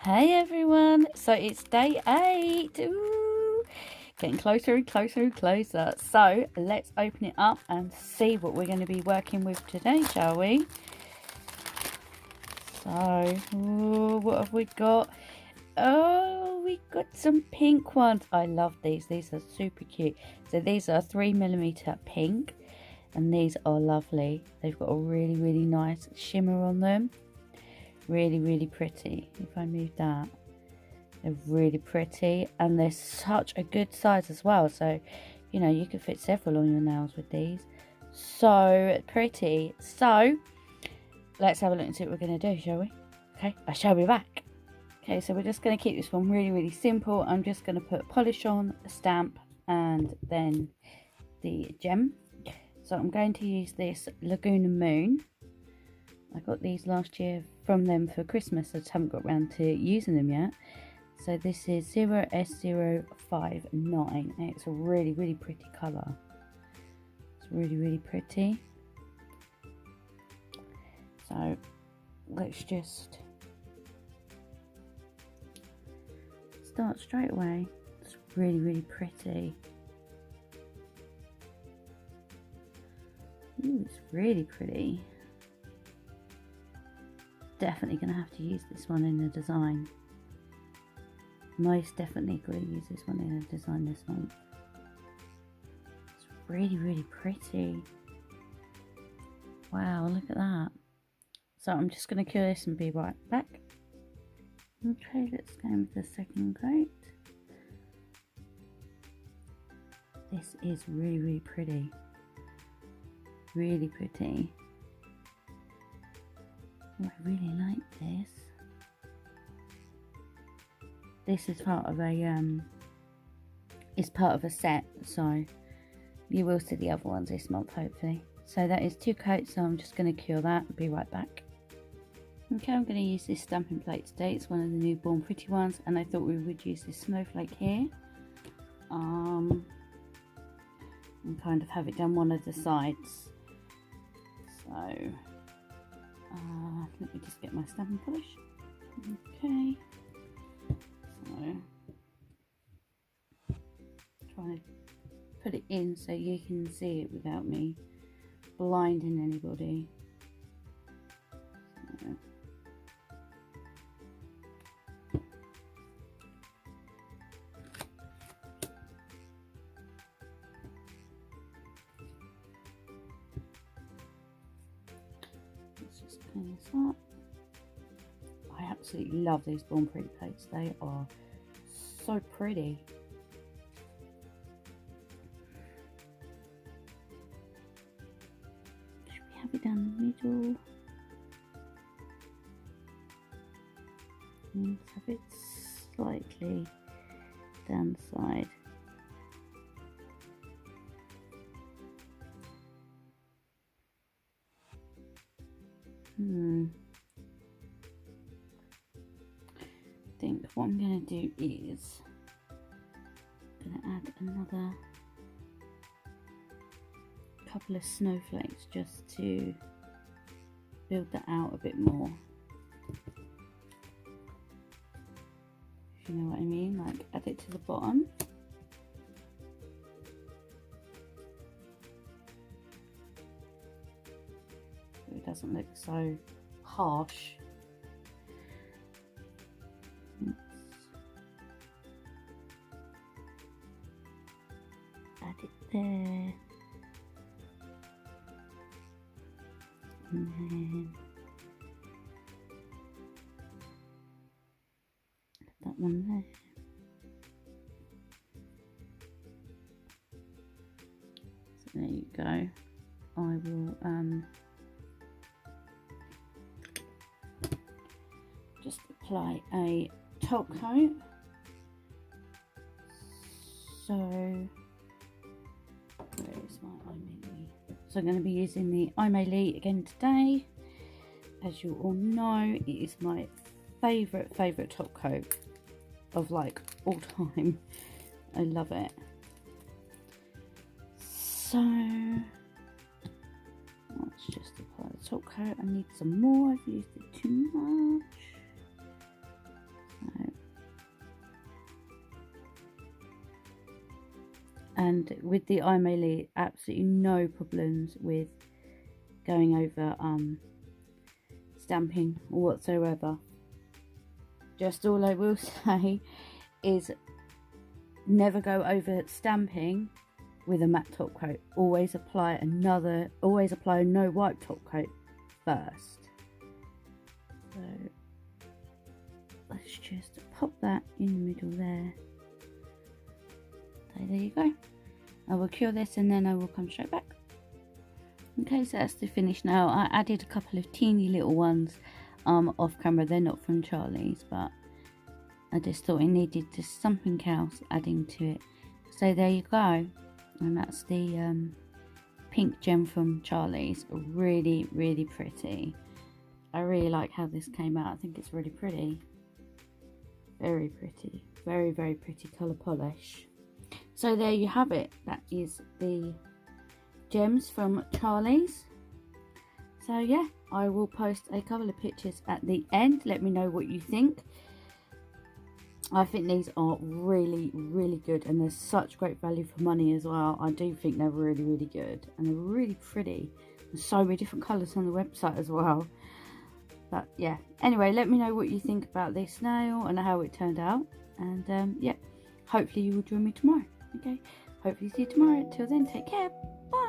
Hey everyone, so it's day 8. Ooh, getting closer and closer and closer. So let's open it up and see what we're going to be working with today, shall we? So, what have we got? Oh, we got some pink ones. I love these. These are super cute. So these are 3mm pink and these are lovely. They've got a really nice shimmer on them. Really pretty. If I move that, they're really pretty and they're such a good size as well, so you know you could fit several on your nails with these. So pretty. So let's have a look and see what we're going to do, shall we? Okay, I shall be back. Okay, so we're just going to keep this one really simple. I'm just going to put polish on, a stamp, and then the gem. So I'm going to use this Laguna Moon. I got these last year from them for Christmas. I just haven't got around to using them yet. So this is 0S059 and it's a really pretty colour. It's really pretty. So let's just start straight away. It's really pretty. Ooh, it's really pretty. Definitely going to have to use this one in the design. Most definitely going to use this one in a design this month. It's really pretty. Wow, look at that. So I'm just going to cure this and be right back. Okay, let's go with the second coat. This is really pretty. Really pretty. Oh, I really like this. This is part of a set, so you will see the other ones this month hopefully. So that is 2 coats, so I'm just going to cure that and be right back. Okay, I'm going to use this stamping plate today. It's one of the newborn pretty ones, and I thought we would use this snowflake here. And kind of have it down one of the sides. So let me just get my stamping polish. Okay. So trying to put it in so you can see it without me blinding anybody. So. Let's just clean this up. I absolutely love these Born Pretty plates. They are so pretty. Should we have it down the middle? Let's have it slightly down the side. I think what I'm going to do is I'm going to add another couple of snowflakes just to build that out a bit more. If you know what I mean, like add it to the bottom. So it doesn't look so harsh. Add it there. And then that one there. So there you go. I will just apply a top coat. So where is my iMaily? So I'm going to be using the iMaily again today. As you all know, it is my favourite top coat of like all time. I love it. So let's just apply the top coat. I need some more. I've used it too much. And with the iMaili, absolutely no problems with going over stamping whatsoever. Just all I will say is never go over stamping with a matte top coat. Always apply a no wipe top coat first. So let's just pop that in the middle there. So there you go. I will cure this and then I will come straight back. Okay, so that's the finish now. I added a couple of teeny little ones off camera. They're not from Charlie's, but I just thought it needed just something else adding to it. So there you go. And that's the pink gem from Charlie's. Really, really pretty. I really like how this came out. I think it's really pretty. Very pretty. Very, very pretty colour polish. So there you have it. That is the gems from Charlie's. So yeah, I will post a couple of pictures at the end. Let me know what you think. I think these are really, really good, and they're such great value for money as well. I do think they're really, really good, and they're really pretty. There's so many different colours on the website as well. But yeah, anyway, let me know what you think about this nail and how it turned out. And yeah, hopefully you will join me tomorrow. Okay, hopefully see you tomorrow. Till then, take care. Bye.